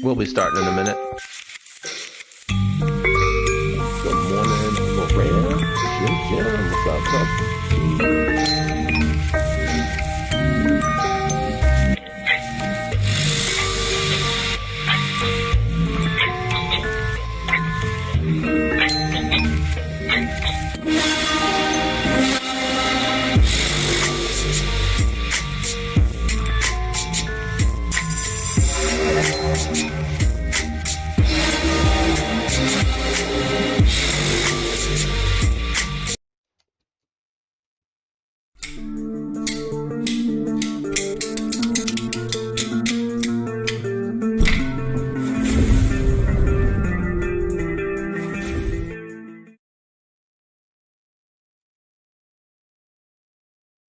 We'll be starting in a minute. Good morning, Lorena. Jim. What's up, bro?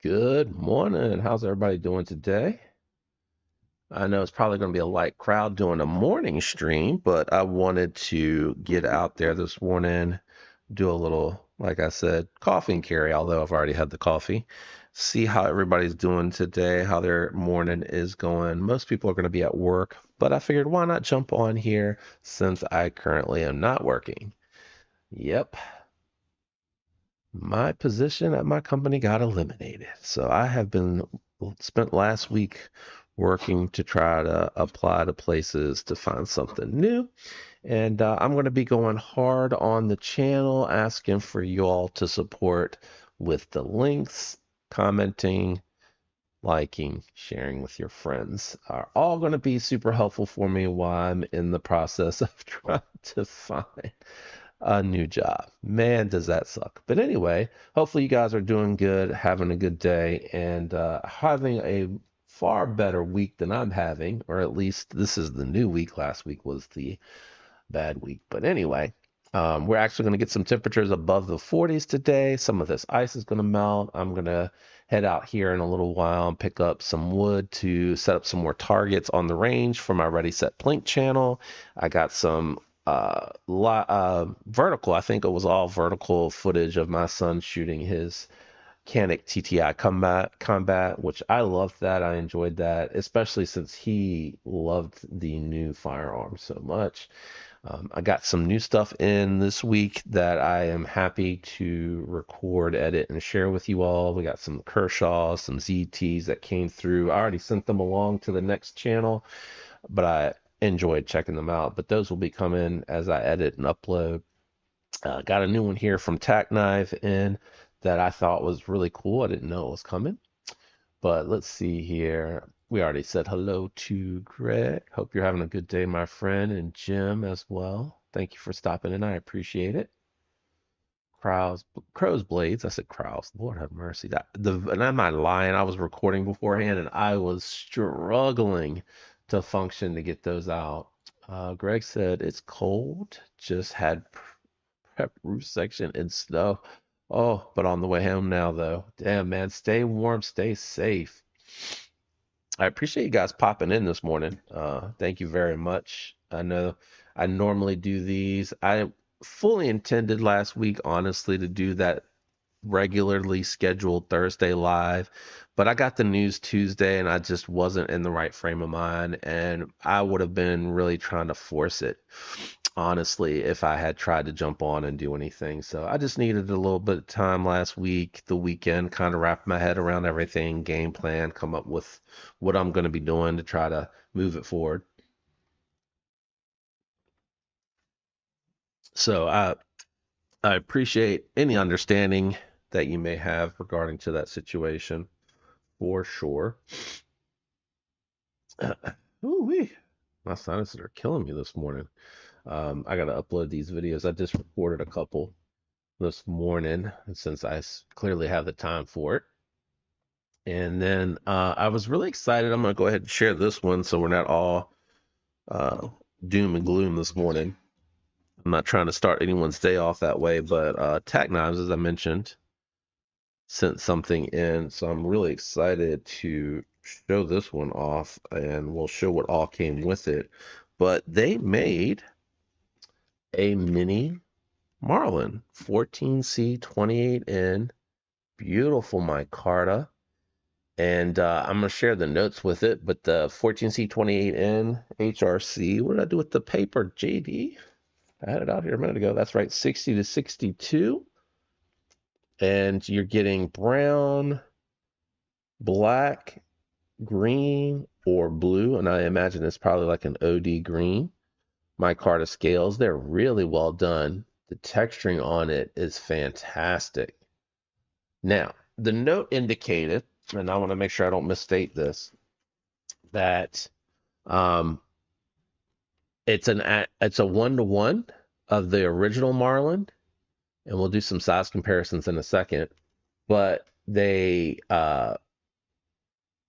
Good morning. How's everybody doing today? I know it's probably going to be a light crowd doing a morning stream, but I wanted to get out there this morning, do a little, like I said, coffee and carry, although I've already had the coffee. See how everybody's doing today, how their morning is going. Most people are going to be at work, but I figured why not jump on here since I currently am not working. Yep, my position at my company got eliminated. So I have been spent last week working to try to apply to places to find something new. And I'm going to be going hard on the channel, asking for you all to support with the links, commenting, liking, sharing with your friends are all going to be super helpful for me while I'm in the process of trying to find a new job. Man, does that suck. But anyway, hopefully you guys are doing good, having a good day, and having a far better week than I'm having, or at least this is the new week. Last week was the bad week. But anyway, we're actually going to get some temperatures above the 40s today. Some of this ice is going to melt. I'm going to head out here in a little while and pick up some wood to set up some more targets on the range for my Ready Set Plink channel. I got some vertical, I think it was all vertical footage of my son shooting his Canik TTI combat, which I loved that. I enjoyed that, especially since he loved the new firearm so much. I got some new stuff in this week that I am happy to record, edit, and share with you all. We got some Kershaw, some ZTs that came through. I already sent them along to the next channel, but I enjoyed checking them out. But those will be coming as I edit and upload. Got a new one here from Tack Knife in that I thought was really cool. I didn't know it was coming. But let's see here. We already said hello to Greg. Hope you're having a good day, my friend, and Jim as well. Thank you for stopping in. I appreciate it. Crow's Blades. I said Crow's. Lord have mercy. And I'm not lying. I was recording beforehand and I was struggling to function to get those out. Greg said it's cold. Just had prep roof section in snow. Oh, but on the way home now, though. Damn, man. Stay warm, stay safe. I appreciate you guys popping in this morning. Thank you very much. I know I normally do these. I fully intended last week, honestly, to do that regularly scheduled Thursday live, but I got the news Tuesday and I just wasn't in the right frame of mind, and I would have been really trying to force it, honestly, if I had tried to jump on and do anything. So I just needed a little bit of time last week, the weekend, kind of wrap my head around everything, game plan, come up with what I'm going to be doing to try to move it forward. So I appreciate any understanding that you may have regarding to that situation, for sure. Ooh-wee. My sinuses are killing me this morning. I got to upload these videos. I just recorded a couple this morning since I clearly have the time for it. And then I was really excited. I'm going to go ahead and share this one so we're not all doom and gloom this morning. I'm not trying to start anyone's day off that way, but Tack Knives, as I mentioned, sent something in. So I'm really excited to show this one off, and we'll show what all came with it. But they made a mini Marlin 14C 28N, beautiful micarta, And I'm going to share the notes with it. But the 14C28N HRC, what did I do with the paper, JD? I had it out here a minute ago. That's right, 60 to 62. And you're getting brown, black, green, or blue. And I imagine it's probably like an OD green. Micarta scales, they're really well done. The texturing on it is fantastic. Now, the note indicated, and I want to make sure I don't misstate this, that um, it's a 1-to-1 of the original Marlin, and we'll do some size comparisons in a second. But the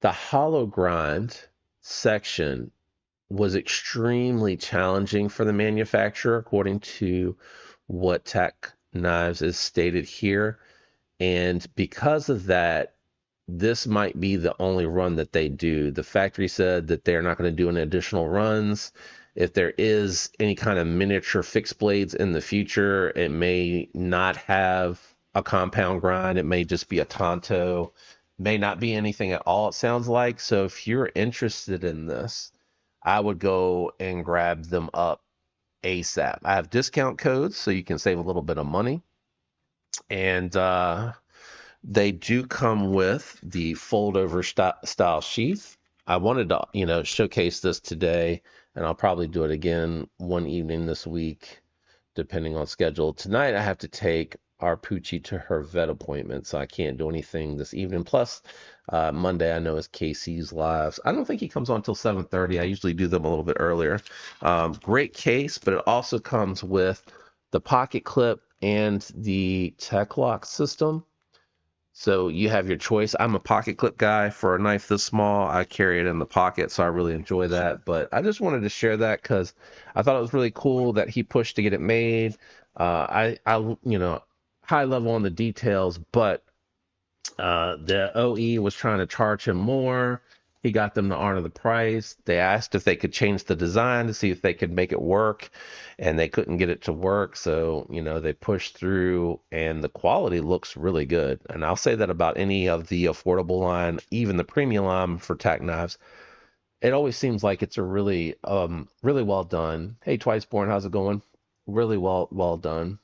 hollow grind section was extremely challenging for the manufacturer, according to what Tech Knives is stated here. And because of that, this might be the only run that they do. The factory said that they're not going to do any additional runs. If there is any kind of miniature fixed blades in the future, it may not have a compound grind. It may just be a Tonto. May not be anything at all, it sounds like. So if you're interested in this, I would go and grab them up ASAP. I have discount codes so you can save a little bit of money. And they do come with the fold over style sheath. I wanted to, showcase this today, and I'll probably do it again one evening this week, depending on schedule. Tonight, I have to take our Poochie to her vet appointment, so I can't do anything this evening. Plus, Monday I know is KC's lives. I don't think he comes on until 7:30. I usually do them a little bit earlier. Great case, but it also comes with the pocket clip and the Tech Lock system. So you have your choice. I'm a pocket clip guy. For a knife this small, I carry it in the pocket, so I really enjoy that. But I just wanted to share that because I thought it was really cool that he pushed to get it made. I high level on the details, but the OE was trying to charge him more. He got them to honor the price. They asked if they could change the design to see if they could make it work, and they couldn't get it to work. So, they pushed through, and the quality looks really good. And I'll say that about any of the affordable line, even the premium line for Tech Knives. It always seems like it's a really, really well done. Hey, Twice Born, how's it going? Really well done.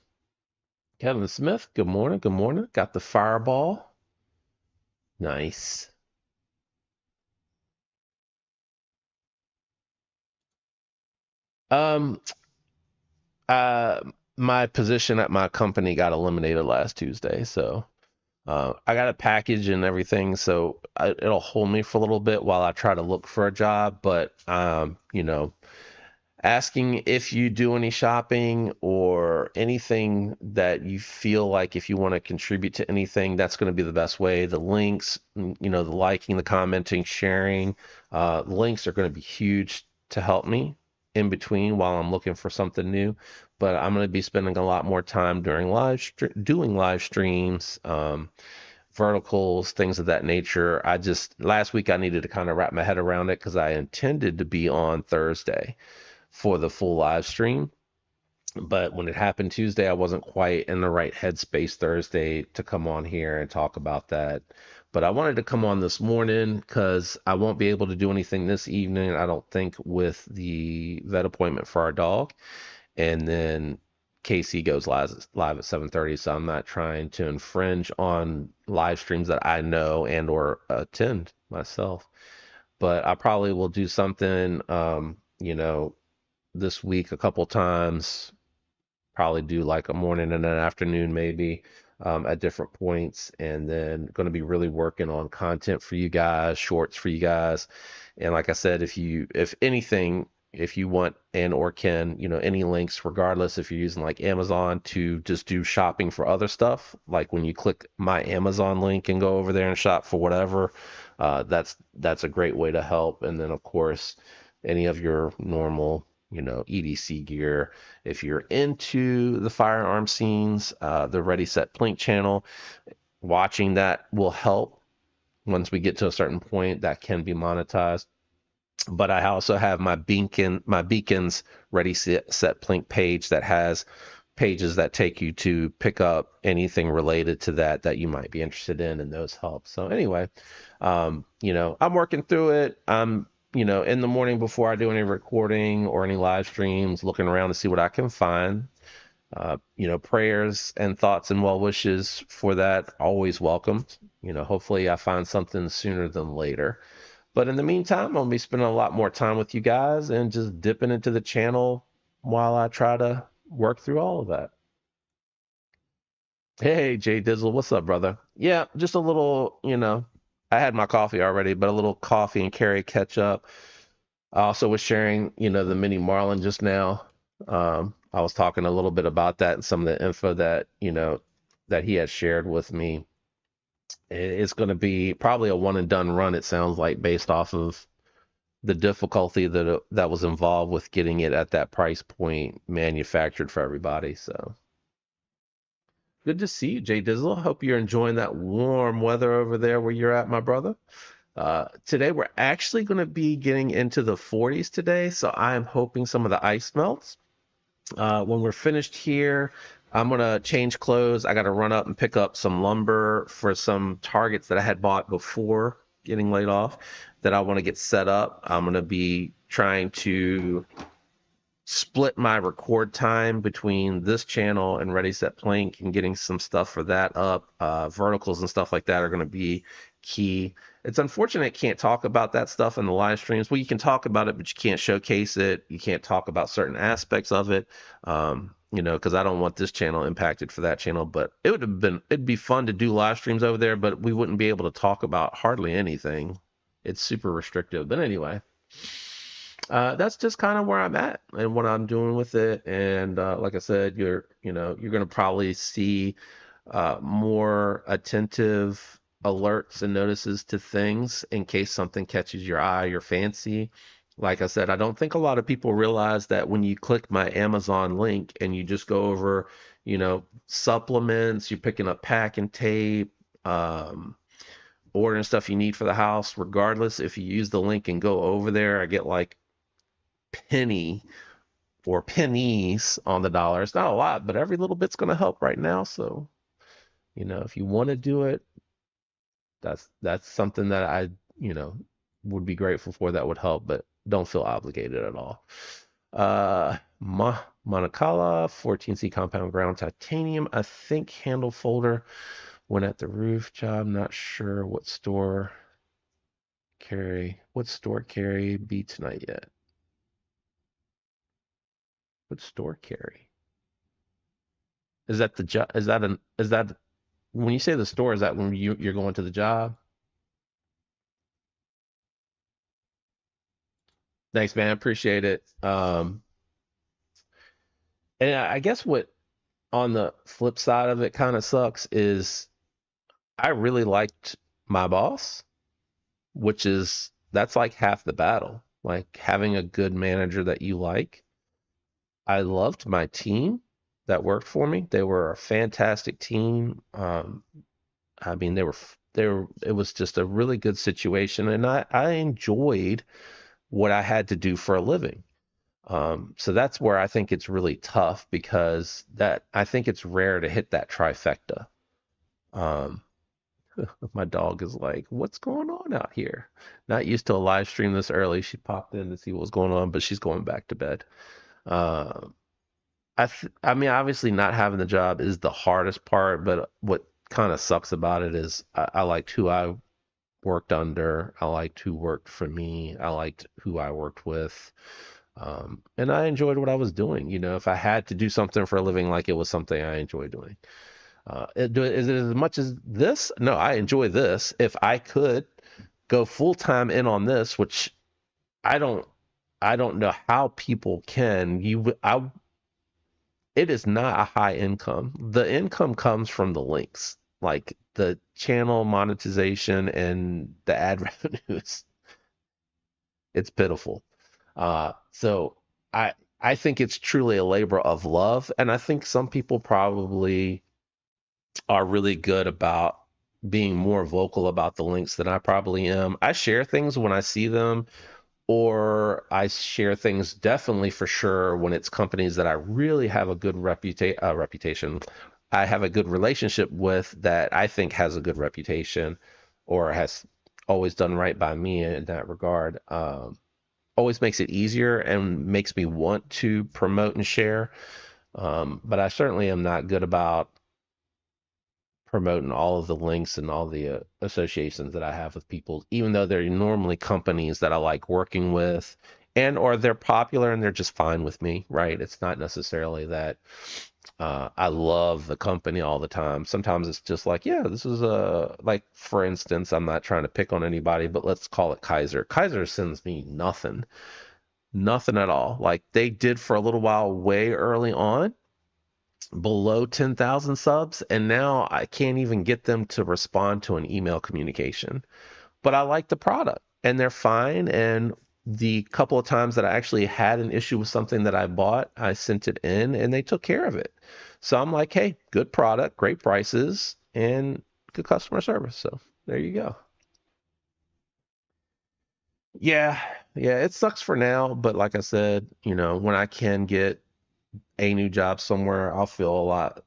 Kevin Smith, good morning. Good morning. Got the fireball. Nice. Um, uh, my position at my company got eliminated last Tuesday, so I got a package and everything, so it'll hold me for a little bit while I try to look for a job. But asking if you do any shopping or anything that you feel like if you want to contribute to anything, that's going to be the best way. The links, the liking, the commenting, sharing, links are going to be huge to help me in between while I'm looking for something new. But I'm going to be spending a lot more time during doing live streams, verticals, things of that nature. Last week I needed to kind of wrap my head around it because I intended to be on Thursday for the full live stream. But when it happened Tuesday, I wasn't quite in the right headspace Thursday to come on here and talk about that. But I wanted to come on this morning because I won't be able to do anything this evening, I don't think, with the vet appointment for our dog. And then KC goes live at 7:30, so I'm not trying to infringe on live streams that I know and or attend myself. But I probably will do something, this week a couple times, probably do like a morning and an afternoon maybe, at different points, and then going to be really working on content for you guys, shorts for you guys. And like I said, if anything, if you want and or can, any links, regardless if you're using like Amazon to just do shopping for other stuff, like when you click my Amazon link and go over there and shop for whatever, that's a great way to help. And then of course, any of your normal, EDC gear. If you're into the firearm scenes, the Ready Set Plink channel, watching that will help. Once we get to a certain point, that can be monetized. But I also have my beacons Ready Set Plink page that has pages that take you to pick up anything related to that you might be interested in, and those help. So anyway, I'm working through it. I'm, in the morning before I do any recording or any live streams, looking around to see what I can find. Prayers and thoughts and well wishes for that always welcomed. Hopefully I find something sooner than later. But in the meantime, I'm gonna be spending a lot more time with you guys and just dipping into the channel while I try to work through all of that. Hey, Jay Dizzle, what's up, brother? Yeah, just a little, I had my coffee already, but a little coffee and carry catch up. I also was sharing, the mini Marlin just now. I was talking a little bit about that and some of the info that, that he had shared with me. It's going to be probably a one and done run, it sounds like, based off of the difficulty that was involved with getting it at that price point manufactured for everybody. So good to see you, Jay Dizzle. Hope you're enjoying that warm weather over there where you're at, my brother. Today we're actually going to be getting into the 40s today, so I am hoping some of the ice melts. When we're finished here, I'm going to change clothes. I got to run up and pick up some lumber for some targets that I had bought before getting laid off that I want to get set up. I'm going to be trying to split my record time between this channel and Ready Set Plank and getting some stuff for that up. Verticals and stuff like that are going to be key. It's unfortunate I can't talk about that stuff in the live streams. Well, you can talk about it, but you can't showcase it. You can't talk about certain aspects of it, because I don't want this channel impacted for that channel. But it'd be fun to do live streams over there, but we wouldn't be able to talk about hardly anything. It's super restrictive. But anyway, that's just kind of where I'm at and what I'm doing with it. And like I said, you're going to probably see more attentive alerts and notices to things in case something catches your eye, your fancy. Like I said, I don't think a lot of people realize that when you click my Amazon link and you just go over, supplements, you're picking up pack and tape, ordering stuff you need for the house, regardless, if you use the link and go over there, I get like penny or pennies on the dollar. It's not a lot, but every little bit's going to help right now. So, if you want to do it, that's something that I, would be grateful for. That would help, but don't feel obligated at all. Monocala, 14C compound ground titanium. I think handle folder went at the roof job. Not sure what store carry be tonight yet. What store carry? Is that the job? Is that when you say the store? Is that when you're going to the job? Thanks, man. Appreciate it. And I guess what on the flip side of it kind of sucks is I really liked my boss, that's like half the battle. Like having a good manager that you like. I loved my team that worked for me. They were a fantastic team. I mean, it was just a really good situation, and I enjoyed what I had to do for a living. So that's where I think it's really tough because I think it's rare to hit that trifecta. Um, my dog is like, "What's going on out here?" Not used to a live stream this early. She popped in to see what was going on, but she's going back to bed. Um, I mean, obviously, not having the job is the hardest part, but what kind of sucks about it is I liked who I worked under. I liked who worked for me. I liked who I worked with. And I enjoyed what I was doing. If I had to do something for a living, like it was something I enjoy doing. Is it as much as this? No, I enjoy this. If I could go full time in on this, which I don't, I don't know how people can. It is not a high income. The income comes from the links, like the channel monetization and the ad revenues. It's pitiful. So I think it's truly a labor of love, and I think some people probably are really good about being more vocal about the links than I probably am. I share things when I see them, or I share things definitely for sure when it's companies that I really have a good reputation. I have a good relationship with that I think has a good reputation or has always done right by me in that regard. Always makes it easier and makes me want to promote and share. But I certainly am not good about promoting all of the links and all the associations that I have with people, even though they're normally companies that I like working with, and or they're popular and they're just fine with me, right? It's not necessarily that I love the company all the time. Sometimes it's just like, yeah, this is a like for instance, I'm not trying to pick on anybody, but let's call it Kaiser. Kaiser sends me nothing, nothing at all. Like they did for a little while way early on below 10,000 subs, and now I can't even get them to respond to an email communication. But I like the product and they're fine. And the couple of times that I actually had an issue with something that I bought, I sent it in and they took care of it. So I'm like, hey, good product, great prices, and good customer service. So there you go. Yeah, yeah, it sucks for now, but like I said, when I can get a new job somewhere, I'll feel a lot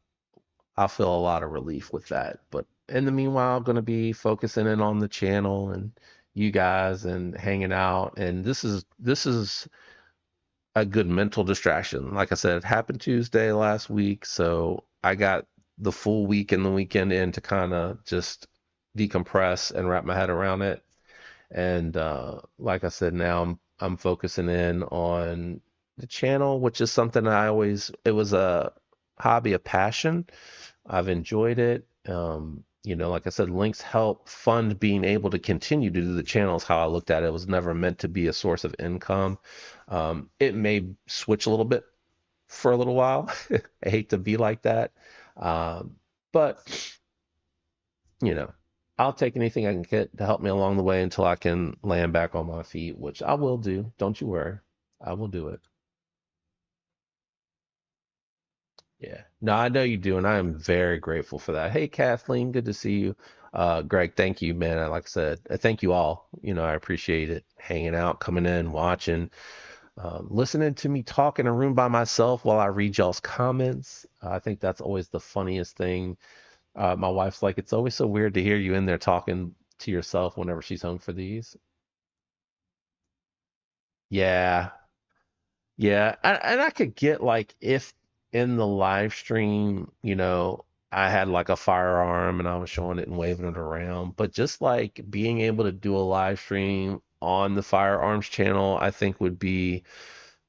of relief with that. But in the meanwhile, I'm going to be focusing in on the channel and you guys and hanging out. And this is a good mental distraction. Like I said, it happened Tuesday last week, so I got the full week and the weekend in to kind of just decompress and wrap my head around it. And like I said, now I'm focusing in on the channel, which is something it was a hobby, a passion. I've enjoyed it. Like I said, links help fund being able to continue to do the channels how I looked at it. It was never meant to be a source of income. It may switch a little bit for a little while. I hate to be like that. Um, but, you know, I'll take anything I can get to help me along the way until I can land back on my feet, which I will do. Don't you worry. I will do it. Yeah. No, I know you do, and I am very grateful for that. Hey, Kathleen, good to see you. Greg, thank you, man. Like I said, thank you all. I appreciate it. Hanging out, coming in, watching, listening to me talk in a room by myself while I read y'all's comments. I think that's always the funniest thing. My wife's like, it's always so weird to hear you in there talking to yourself whenever she's home for these. Yeah, yeah, and I could get like if in the live stream, I had like a firearm and I was showing it and waving it around, but just like being able to do a live stream on the firearms channel, I think would be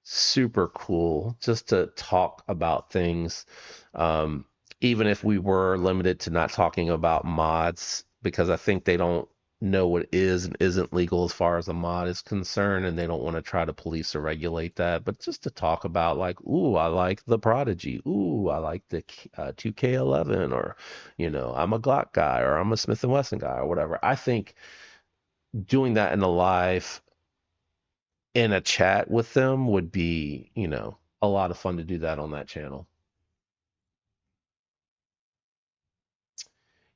super cool just to talk about things. Um, Even if we were limited to not talking about mods, because I think they don't know what is and isn't legal as far as a mod is concerned, and they don't want to try to police or regulate that. But just to talk about, like, ooh, I like the Prodigy. Ooh, I like the 2K11, or, I'm a Glock guy, or I'm a Smith and Wesson guy, or whatever. I think doing that in a live in a chat with them would be, a lot of fun to do that on that channel.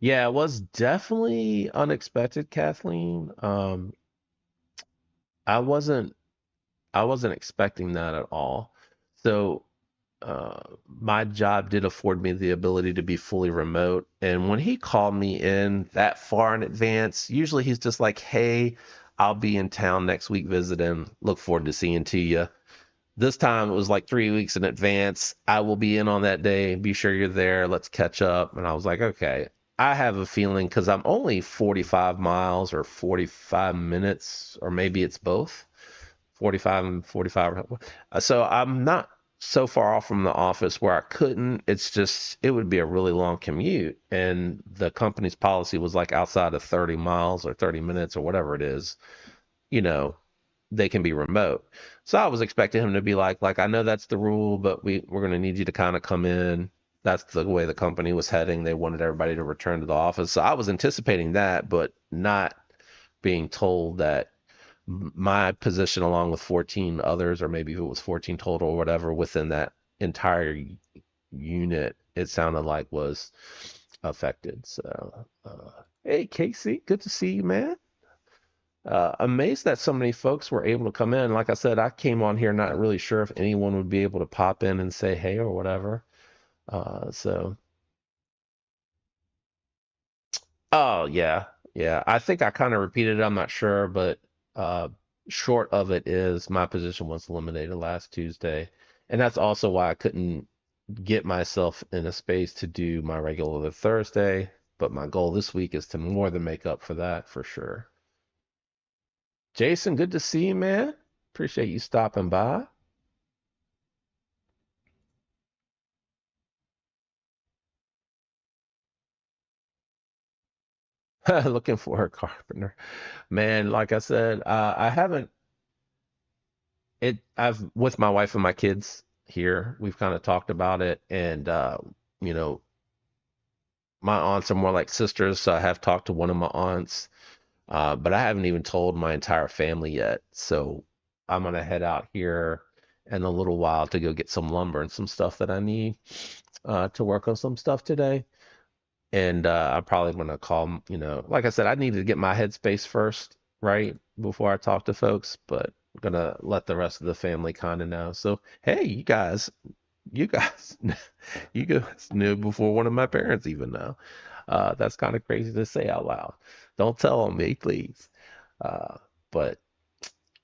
Yeah, it was definitely unexpected, Kathleen. I wasn't I wasn't expecting that at all. So my job did afford me the ability to be fully remote. And when he called me in that far in advance, usually he's just like, "Hey, I'll be in town next week visiting. Look forward to seeing to you." This time it was like 3 weeks in advance. I will be in on that day. Be sure you're there. Let's catch up. And I was like, okay. I have a feeling because I'm only 45 miles or 45 minutes, or maybe it's both 45 and 45. So I'm not so far off from the office where I couldn't. It's just, it would be a really long commute. And the company's policy was like outside of 30 miles or 30 minutes or whatever it is, you know, they can be remote. So I was expecting him to be like I know that's the rule, but we're going to need you to kind of come in. That's the way the company was heading. They wanted everybody to return to the office. So I was anticipating that, but not being told that my position along with 14 others, or maybe if it was 14 total or whatever within that entire unit, it sounded like was affected. So, hey, Casey, good to see you, man. Amazed that so many folks were able to come in. Like I said, I came on here not really sure if anyone would be able to pop in and say hey or whatever. So, oh yeah, yeah. I think I kind of repeated it. I'm not sure, but uh, short of it is my position was eliminated last Tuesday, and that's also why I couldn't get myself in a space to do my regular Thursday. But my goal this week is to more than make up for that for sure. Jason, good to see you, man. Appreciate you stopping by. Looking for a carpenter. Man, like I said, I haven't I've with my wife and my kids here, we've kind of talked about it and you know, my aunts are more like sisters, so I have talked to one of my aunts, but I haven't even told my entire family yet. So I'm gonna head out here in a little while to go get some lumber and some stuff that I need to work on some stuff today. And I'm probably gonna call, like I said, I needed to get my headspace first, right, before I talk to folks, but I'm gonna let the rest of the family kind of know. So, hey, you guys, you guys knew before one of my parents even know. That's kind of crazy to say out loud. Don't tell on me, please. Uh, but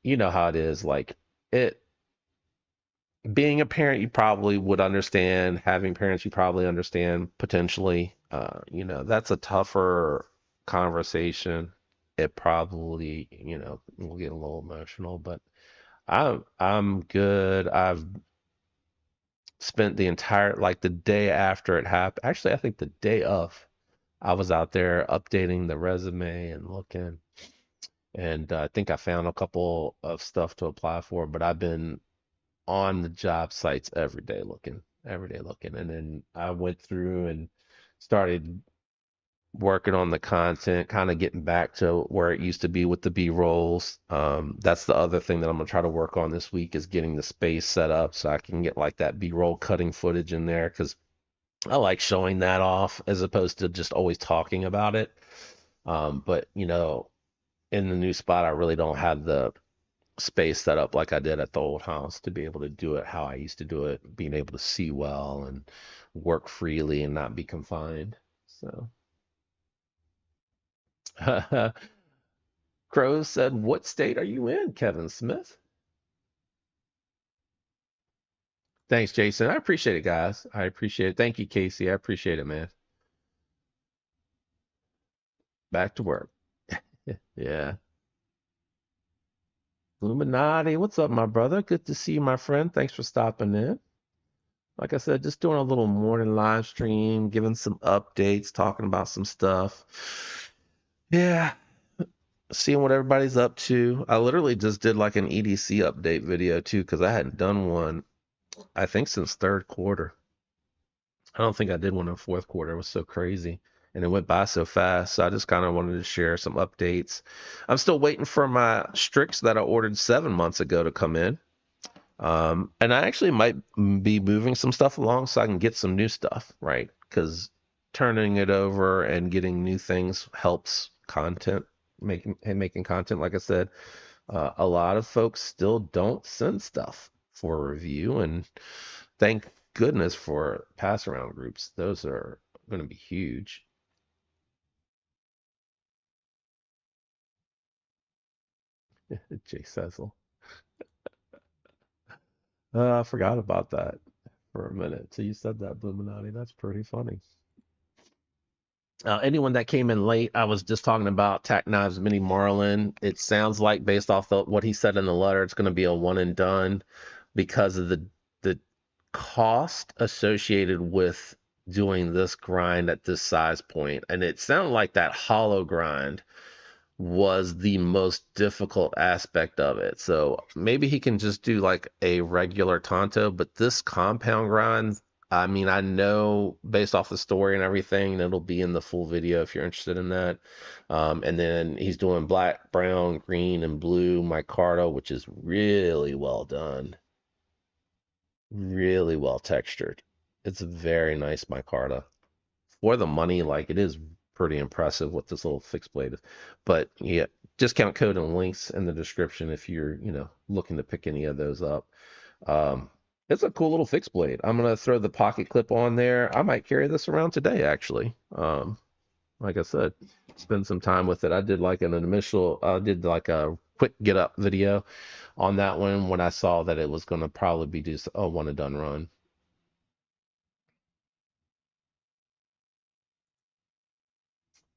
you know how it is. Like it, being a parent, you probably would understand. Having parents, you probably understand potentially. That's a tougher conversation. It probably, will get a little emotional, but I'm good. I've spent the entire like the day after it happened. Actually, I think the day of, I was out there updating the resume and looking, and I think I found a couple of stuff to apply for, but I've been on the job sites every day looking. And then I went through and started working on the content, kind of getting back to where it used to be with the B rolls. That's the other thing that I'm gonna try to work on this week is getting the space set up so I can get like that B roll cutting footage in there because I like showing that off as opposed to just always talking about it. But in the new spot, I really don't have the space set up like I did at the old house to be able to do it how I used to do it, being able to see well and work freely and not be confined. So, Crow said, "What state are you in, Kevin Smith?" Thanks, Jason. I appreciate it, guys. I appreciate it. Thank you, Casey. I appreciate it, man. Back to work. Yeah. Illuminati, what's up, my brother? Good to see you, my friend. Thanks for stopping in. Like I said, just doing a little morning live stream, giving some updates, talking about some stuff. Yeah, seeing what everybody's up to. I literally just did like an EDC update video too, because I hadn't done one, I think, since third quarter. I don't think I did one in fourth quarter. It was so crazy. And it went by so fast. So I just kind of wanted to share some updates. I'm still waiting for my Strix that I ordered 7 months ago to come in. And I actually might be moving some stuff along so I can get some new stuff, right? Because turning it over and getting new things helps content making content. Like I said, a lot of folks still don't send stuff for review, and thank goodness for pass around groups. Those are going to be huge. Jay Cecil. I forgot about that for a minute. So you said that, Illuminati. That's pretty funny. Anyone that came in late, I was just talking about Tack Knives Mini Marlin. It sounds like, based off what he said in the letter, it's going to be a one and done because of the cost associated with doing this grind at this size point. And it sounded like that hollow grind was the most difficult aspect of it. So maybe he can just do like a regular Tonto, but this compound grind, I mean, I know based off the story and everything, and it'll be in the full video if you're interested in that. And then he's doing black, brown, green, and blue micarta, which is really well done, really well textured. It's a very nice micarta for the money. Like it is pretty impressive what this little fixed blade is. But yeah, discount code and links in the description if you're, looking to pick any of those up. Um, it's a cool little fixed blade. I'm gonna throw the pocket clip on there. I might carry this around today, actually. Like I said, spend some time with it. I did like a quick get up video on that one when I saw that it was gonna probably be just a one and done run.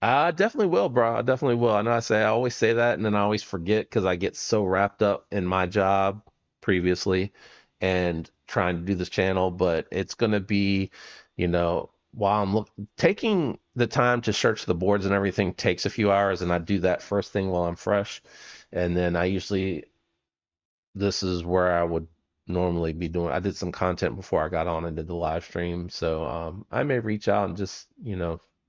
I definitely will, bro. I definitely will. I know I always say that, and then I always forget because I get so wrapped up in my job previously and trying to do this channel. But it's gonna be, while taking the time to search the boards and everything takes a few hours, and I do that first thing while I'm fresh, and then this is where I would normally be doing. I did some content before I got on and did the live stream, so I may reach out and just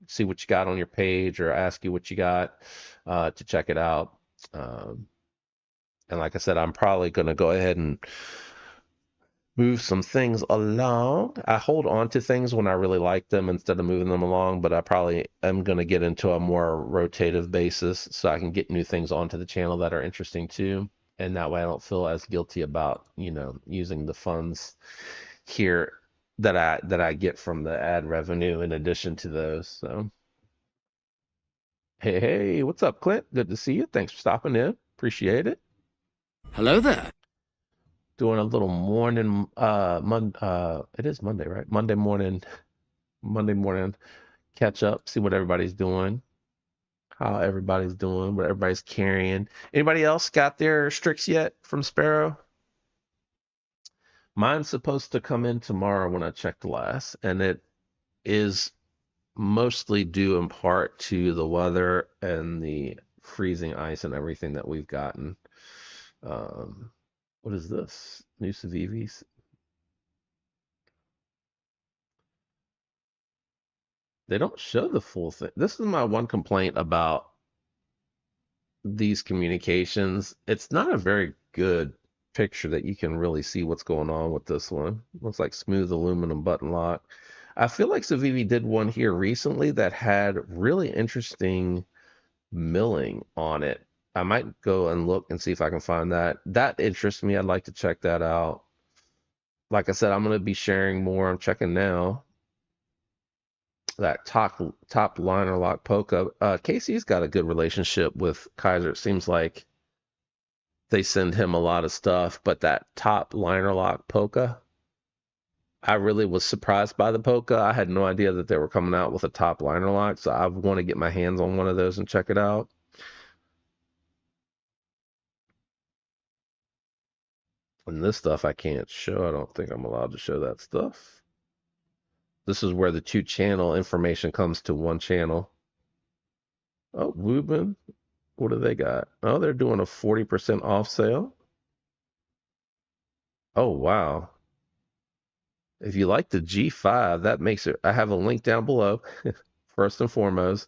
see what you got on your page or ask you what you got to check it out. Um, and like I said, I'm probably going to go ahead and move some things along. I hold on to things when I really like them instead of moving them along, but I probably am going to get into a more rotative basis so I can get new things onto the channel that are interesting too. And that way I don't feel as guilty about, using the funds here that I get from the ad revenue in addition to those. So, hey, what's up, Clint? Good to see you. Thanks for stopping in. Appreciate it. Hello there. Doing a little morning it is Monday, right? Monday morning catch up, see what everybody's doing, how everybody's doing, what everybody's carrying. Anybody else got their Strix yet from Sparrow? Mine's supposed to come in tomorrow when I checked last, and it is mostly due in part to the weather and the freezing ice and everything that we've gotten. Um, what is this? New Civivis? They don't show the full thing. This is my one complaint about these communications. It's not a very good picture that you can really see what's going on with this one. Looks like smooth aluminum button lock. I feel like Civivi did one here recently that had really interesting milling on it. I might go and look and see if I can find that. That interests me. I'd like to check that out. Like I said, I'm going to be sharing more. I'm checking now. That top liner lock Polka. Casey's got a good relationship with Kaiser. It seems like they send him a lot of stuff, but that top liner lock Polka, I really was surprised by the Polka. I had no idea that they were coming out with a top liner lock, so I want to get my hands on one of those and check it out. And this stuff I can't show. I don't think I'm allowed to show that stuff. This is where the two channel information comes to one channel. Oh, Wubin. What do they got? Oh, they're doing a 40% off sale. Oh, wow. If you like the G5, that makes it. I have a link down below, first and foremost.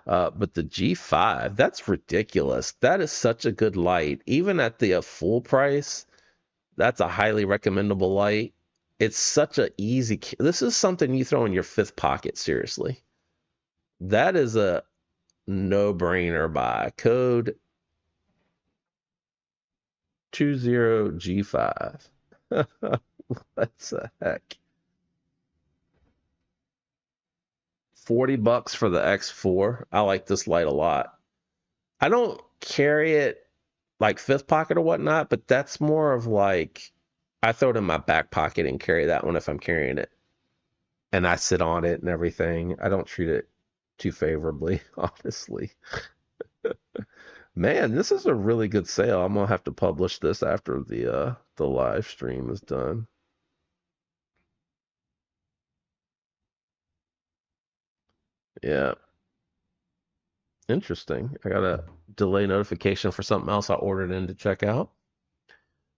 But the G5, that's ridiculous. That is such a good light. Even at the full price, that's a highly recommendable light. It's such a easy. This is something you throw in your fifth pocket, seriously. That is a no-brainer buy. Code 20G5. What the heck? $40 for the X4. I like this light a lot. I don't carry it like fifth pocket or whatnot, but that's more of like I throw it in my back pocket and carry that one if I'm carrying it. And I sit on it and everything. I don't treat it too favorably, honestly. Man, this is a really good sale. I'm gonna have to publish this after the live stream is done. Yeah, interesting. I got a delay notification for something else I ordered in to check out.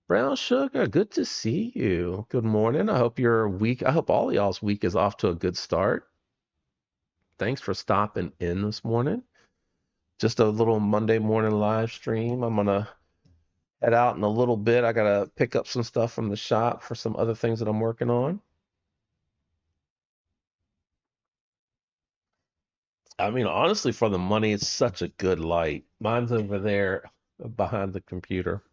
Brown Sugar, good to see you. Good morning. I hope all y'all's week is off to a good start. Thanks for stopping in this morning. Just a little Monday morning live stream. I'm gonna head out in a little bit. I gotta pick up some stuff from the shop for some other things that I'm working on. I mean, honestly, for the money, it's such a good light. Mine's over there behind the computer.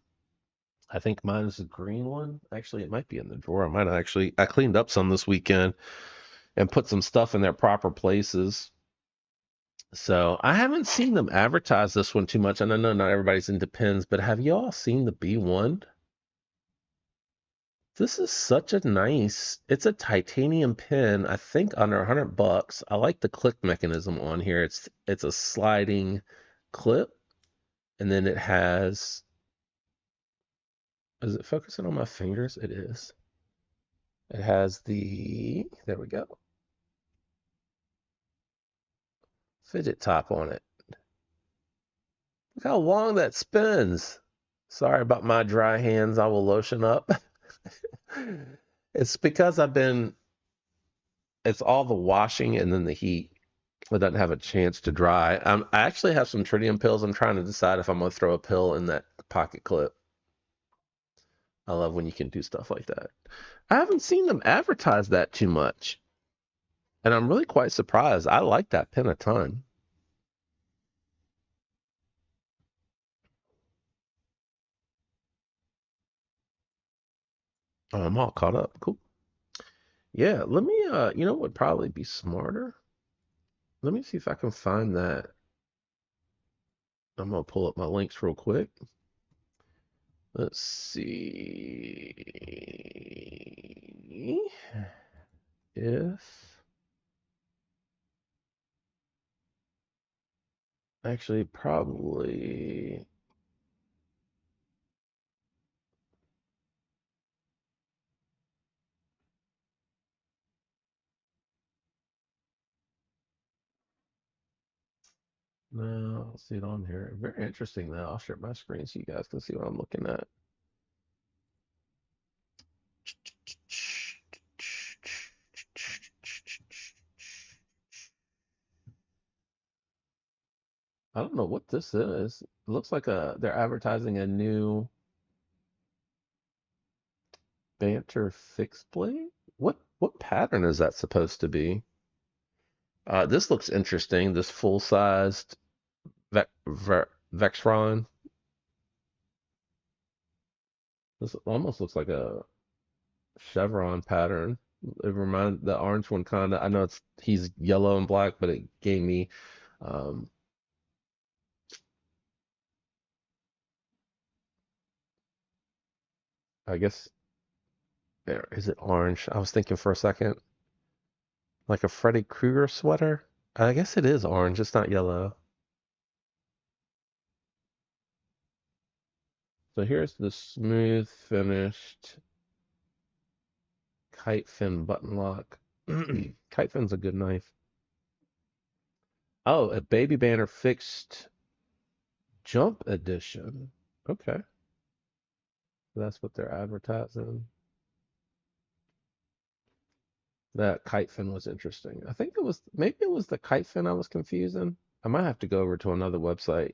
I think mine's the green one. Actually, it might be in the drawer. I cleaned up some this weekend and put some stuff in their proper places. So I haven't seen them advertise this one too much. And I know not everybody's into pens, but have you all seen the B1? This is such a nice, it's a titanium pen, I think under $100. I like the click mechanism on here. It's a sliding clip, and then it has, is it focusing on my fingers? It is. It has there we go, fidget top on it. Look how long that spins. Sorry about my dry hands. I will lotion up. It's because it's all the washing and then the heat. It doesn't have a chance to dry. I actually have some tritium pills. I'm trying to decide if I'm going to throw a pill in that pocket clip. I love when you can do stuff like that. I haven't seen them advertise that too much. And I'm really quite surprised. I like that pen a ton. Oh, I'm all caught up. Cool. Yeah, let me you know what would probably be smarter? Let me see if I can find that. I'm gonna pull up my links real quick. Let's see if actually probably no, I'll see it on here. Very interesting though. I'll share my screen so you guys can see what I'm looking at. I don't know what this is. It looks like they're advertising a new Banter fixed blade. What pattern is that supposed to be? This looks interesting. This full-sized Vexron. This almost looks like a chevron pattern. The orange one kind of. I know he's yellow and black, but it gave me. Um, I guess there is it orange? I was thinking for a second, like a Freddy Krueger sweater. I guess it is orange. It's not yellow. So here's the smooth finished kite fin button lock. Kite fin's a good knife. Oh, a Baby Banner fixed jump edition. Okay, that's what they're advertising. That kite fin was interesting. I think maybe it was the kite fin I was confusing. I might have to go over to another website.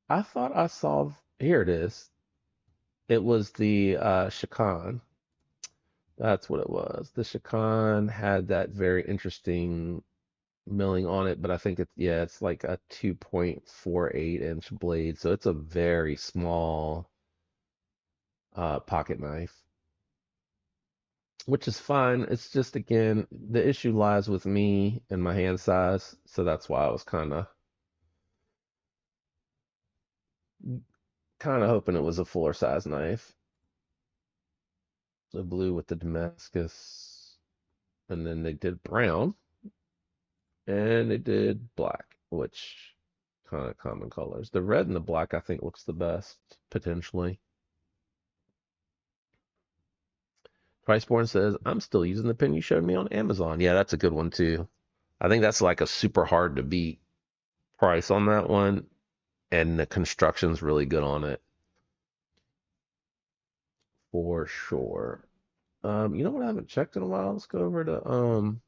I thought I saw here it is. It was the Shakan. That's what it was. The Shakan had that very interesting milling on it, but I think it's like a 2.48-inch blade, so it's a very small pocket knife, which is fine. It's just again, the issue lies with me and my hand size, so that's why I was kind of hoping it was a fuller size knife. The blue with the Damascus, and then they did brown, and they did black, which kind of common colors. The red and the black I think looks the best potentially. Priceborn says, I'm still using the pen you showed me on Amazon. Yeah, that's a good one too. I think that's like a super hard to beat price on that one, and the construction's really good on it for sure. You know what I haven't checked in a while? Let's go over to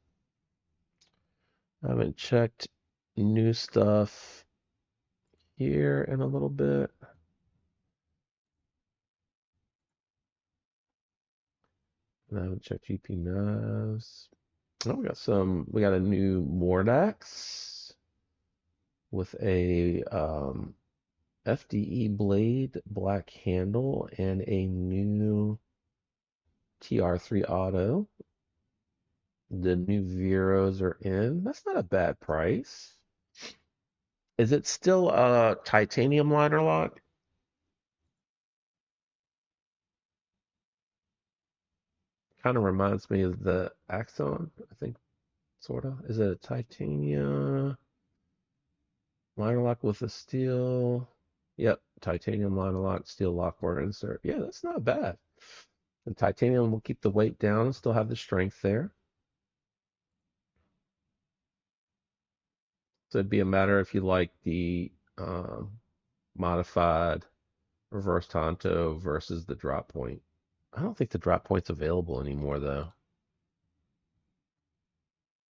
I haven't checked new stuff here in a little bit. And I haven't checked GP Knives. Oh, we got a new Mordax with a FDE blade, black handle, and a new TR3 auto. The new Veros are in. That's not a bad price. Is it still a titanium liner lock? Kind of reminds me of the Axon, I think, sort of. Is it a titanium liner lock with a steel? Yep, titanium liner lock, steel lock bar insert. Yeah, that's not bad. And titanium will keep the weight down and still have the strength there. So it'd be a matter if you like the modified reverse Tonto versus the drop point. I don't think the drop point's available anymore, though.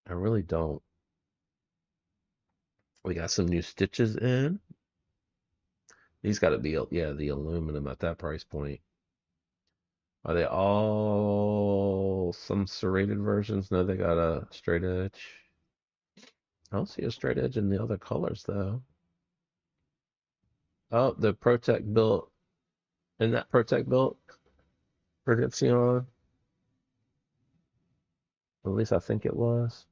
I really don't. We got some new stitches in. These got to be, yeah, the aluminum at that price point. Are they all some serrated versions? No, they got a straight edge. I don't see a straight edge in the other colors, though. Oh, the Protect built. Isn't that Protect built? Prediction? At least I think it was.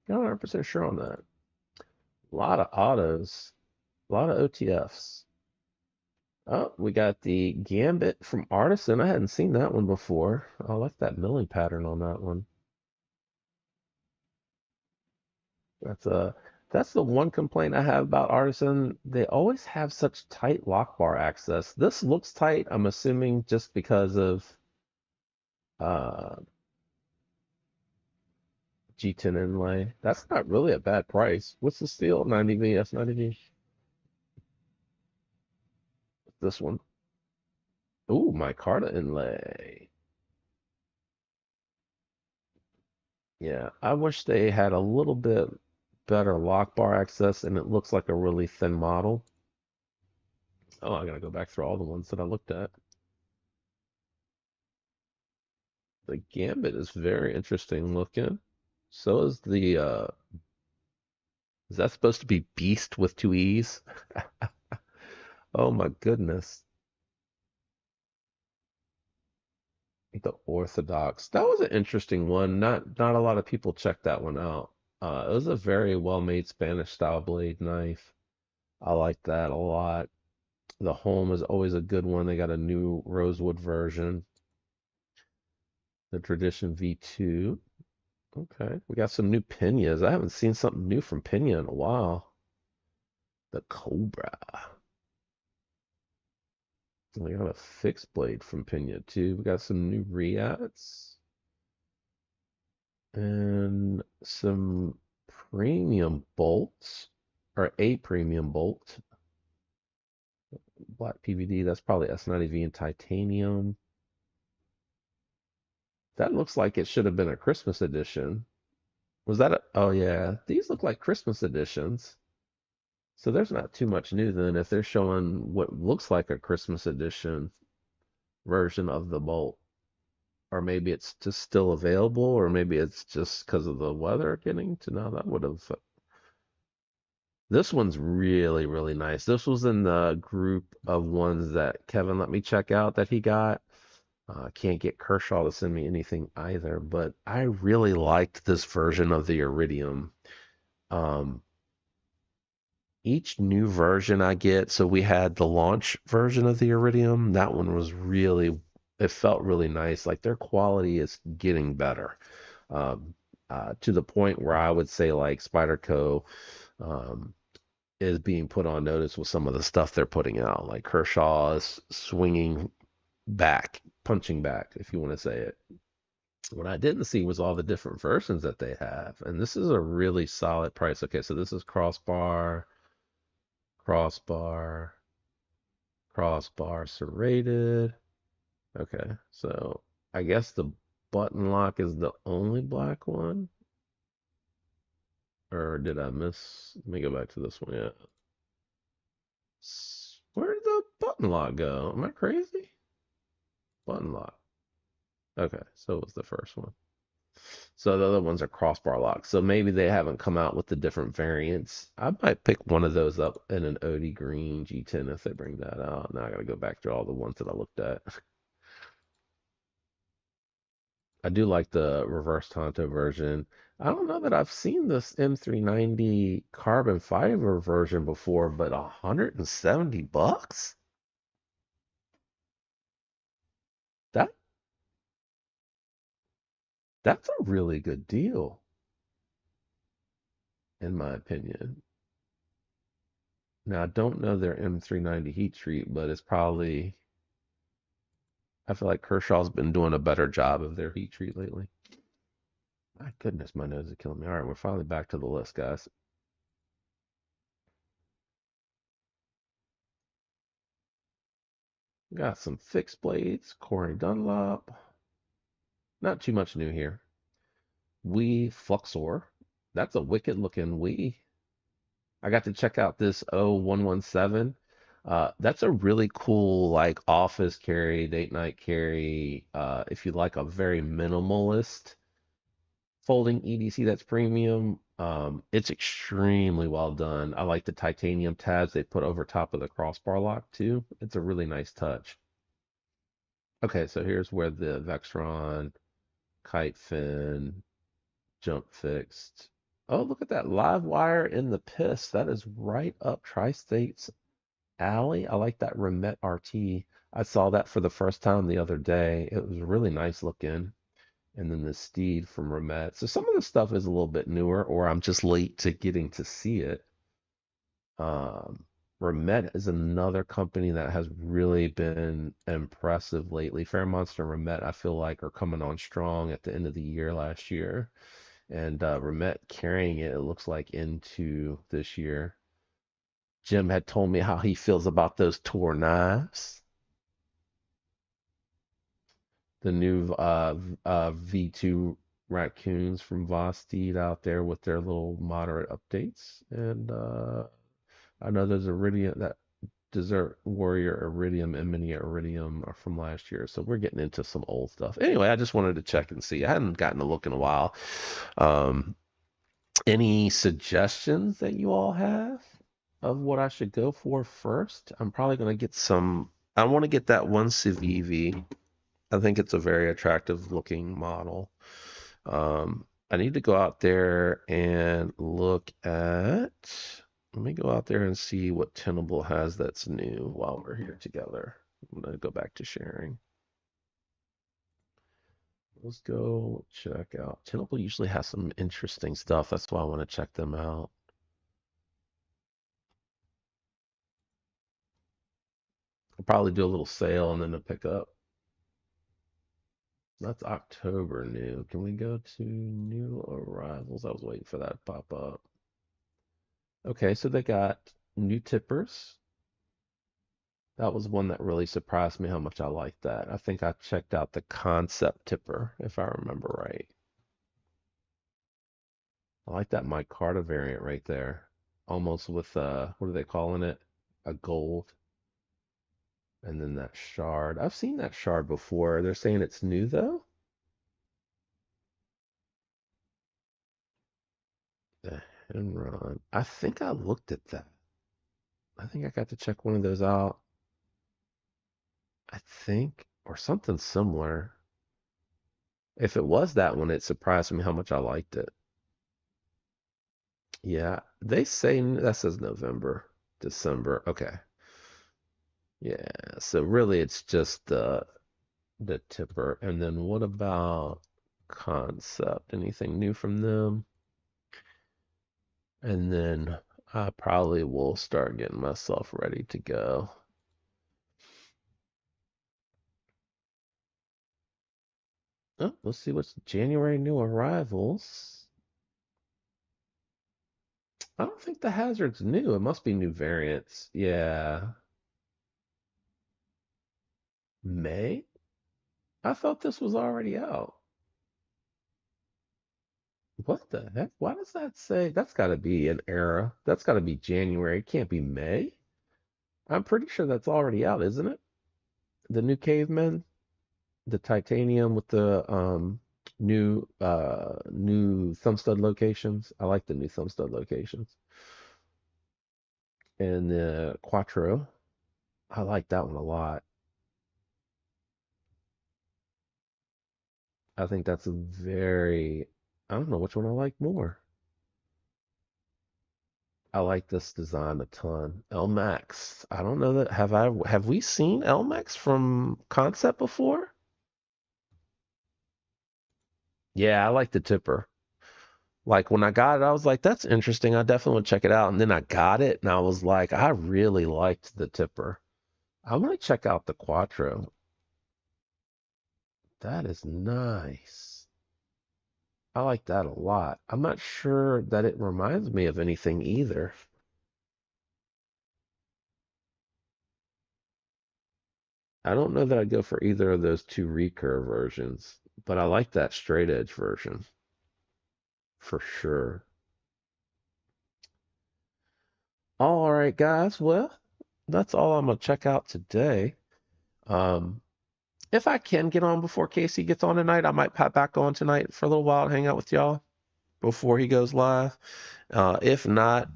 Not 100% sure on that. A lot of autos, a lot of OTFs. Oh, we got the Gambit from Artisan. I hadn't seen that one before. I like that milling pattern on that one. That's that's the one complaint I have about Artisan. They always have such tight lock bar access. This looks tight, I'm assuming just because of uh G10 inlay. That's not really a bad price. What's the steel? 90V, S90V? This one. Ooh, micarta inlay. Yeah, I wish they had a little bit better lock bar access, and it looks like a really thin model. Oh, I gotta go back through all the ones that I looked at. The Gambit is very interesting looking. So is the is that supposed to be Beast with two E's? Oh my goodness. The Orthodox. That was an interesting one. Not a lot of people checked that one out. It was a very well-made Spanish style blade knife. I like that a lot. The Home is always a good one. They got a new rosewood version. The Tradition V2. Okay. We got some new Pinas. I haven't seen something new from Pina in a while. The Cobra. We got a fixed blade from Pina too. We got some new Riats and some premium bolts, or a premium bolt. Black PVD. That's probably S90V in titanium. That looks like it should have been a Christmas edition. Was that a? Oh yeah, these look like Christmas editions. So there's not too much new then if they're showing what looks like a Christmas edition version of the bolt. Or maybe it's just still available, or maybe it's just because of the weather getting to now. That would have. This one's really, really nice. This was in the group of ones that Kevin let me check out that he got. Can't get Kershaw to send me anything either, but I really liked this version of the Iridium. Um, each new version I get, so we had the launch version of the Iridium. That one was really, it felt really nice. Like their quality is getting better, um, to the point where I would say like Spyderco um, is being put on notice with some of the stuff they're putting out. Like Kershaw is swinging back, punching back, if you want to say it. What I didn't see was all the different versions that they have, and this is a really solid price. Okay, so this is crossbar, crossbar, crossbar serrated. Okay, so I guess the button lock is the only black one, or did I miss? Let me go back to this one. Yeah, where did the button lock go? Am I crazy? Button lock. Okay, so it was the first one. So the other ones are crossbar locks. So maybe they haven't come out with the different variants. I might pick one of those up in an OD Green G10 if they bring that out. Now I gotta go back to all the ones that I looked at. I do like the reverse Tonto version. I don't know that I've seen this M390 carbon fiber version before, but $170? That that's a really good deal, in my opinion. Now I don't know their M390 heat treat, but it's probably I feel like Kershaw's been doing a better job of their heat treat lately. My goodness, my nose is killing me. All right, we're finally back to the list, guys. We got some fixed blades, Corey Dunlop. Not too much new here. Wii Fluxor. That's a wicked looking Wii. I got to check out this 0117. That's a really cool like office carry, date night carry. If you like a very minimalist folding EDC that's premium, it's extremely well done. I like the titanium tabs they put over top of the crossbar lock too. It's a really nice touch. Okay, so here's where the Vextron, Kite Fin, jump fixed. Oh, look at that live wire in the piss. That is right up Tri-State's alley. I like that Remet RT. I saw that for the first time the other day. It was really nice looking. And then the Steed from Remet. So some of the stuff is a little bit newer, or I'm just late to getting to see it. Um, Remet is another company that has really been impressive lately. Fairmonster and Remet, I feel like, are coming on strong at the end of the year last year. And Remet carrying it, it looks like, into this year. Jim had told me how he feels about those Tor knives. The new V2 raccoons from Vosteed out there with their little moderate updates. And I know there's Iridium, that Desert Warrior Iridium and Mini Iridium are from last year. So we're getting into some old stuff. Anyway, I just wanted to check and see. I hadn't gotten a look in a while. Um, any suggestions that you all have of what I should go for first? I'm probably going to get some. I want to get that one Civivi. I think it's a very attractive looking model. I need to go out there and look at. Let me go out there and see what Tenable has that's new while we're here together. I'm gonna go back to sharing. Let's go check out. Tenable usually has some interesting stuff. That's why I want to check them out. I'll probably do a little sale and then a pickup. That's October new. Can we go to new arrivals? I was waiting for that to pop up. Okay, so they got new tippers. That was one that really surprised me how much I liked that. I think I checked out the concept tipper, if I remember right. I like that micarta variant right there. Almost with what are they calling it? A gold. And then that shard. I've seen that shard before. They're saying it's new though? The Henron. I think I looked at that. I think I got to check one of those out. I think, or something similar. If it was that one, it surprised me how much I liked it. Yeah, they say that says November, December. Okay. Yeah. So really it's just the tipper. And then what about concept? Anything new from them? And then I probably will start getting myself ready to go. Oh, let's see what's January new arrivals. I don't think the hazard's new. It must be new variants. Yeah. May? I thought this was already out. What the heck? Why does that say? That's got to be an era. That's got to be January. It can't be May. I'm pretty sure that's already out, isn't it? The new cavemen, the titanium with the New thumb stud locations. I like the new thumb stud locations. And the Quattro, I like that one a lot. I think that's a very, I don't know which one I like more. I like this design a ton. LMAX. I don't know that have we seen LMAX from concept before? Yeah, I like the tipper. Like when I got it, I was like, that's interesting. I definitely want to check it out. And then I got it and I was like, I really liked the tipper. I might check out the Quattro. That is nice. I like that a lot. I'm not sure that it reminds me of anything either. I don't know that I'd go for either of those two recurve versions, but I like that straight edge version for sure. All right, guys. Well, that's all I'm gonna check out today. Um, if I can get on before Casey gets on tonight, I might pop back on tonight for a little while and hang out with y'all before he goes live. If not,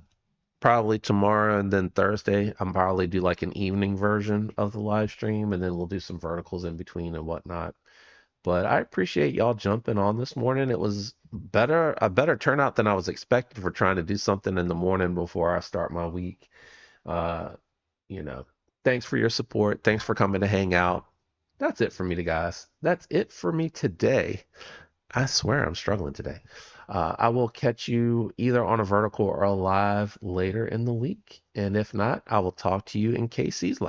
probably tomorrow and then Thursday, I'm probably do like an evening version of the live stream, and then we'll do some verticals in between and whatnot. But I appreciate y'all jumping on this morning. It was a better turnout than I was expecting for trying to do something in the morning before I start my week. Uh, you know, thanks for your support. Thanks for coming to hang out. That's it for me, guys. That's it for me today. I swear I'm struggling today. I will catch you either on a vertical or a live later in the week. And if not, I will talk to you in KC's live.